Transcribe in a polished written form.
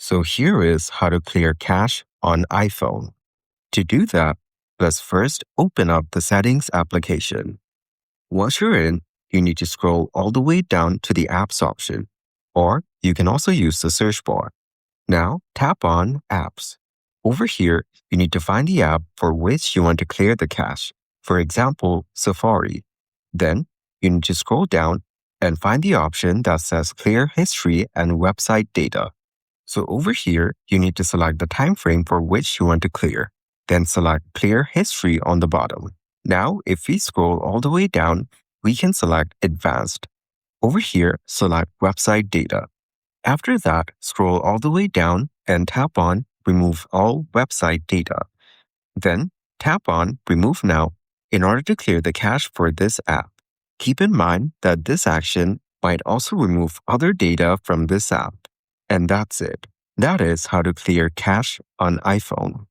So here is how to clear cache on iPhone. To do that, let's first open up the Settings application. Once you're in, you need to scroll all the way down to the Apps option, or you can also use the search bar. Now tap on Apps. Over here, you need to find the app for which you want to clear the cache, for example, Safari. Then you need to scroll down and find the option that says Clear History and Website Data. So over here, you need to select the time frame for which you want to clear. Then select Clear History on the bottom. Now, if we scroll all the way down, we can select Advanced. Over here, select Website Data. After that, scroll all the way down and tap on Remove All Website Data. Then tap on Remove Now in order to clear the cache for this app. Keep in mind that this action might also remove other data from this app. And that's it. That is how to clear cache on iPhone.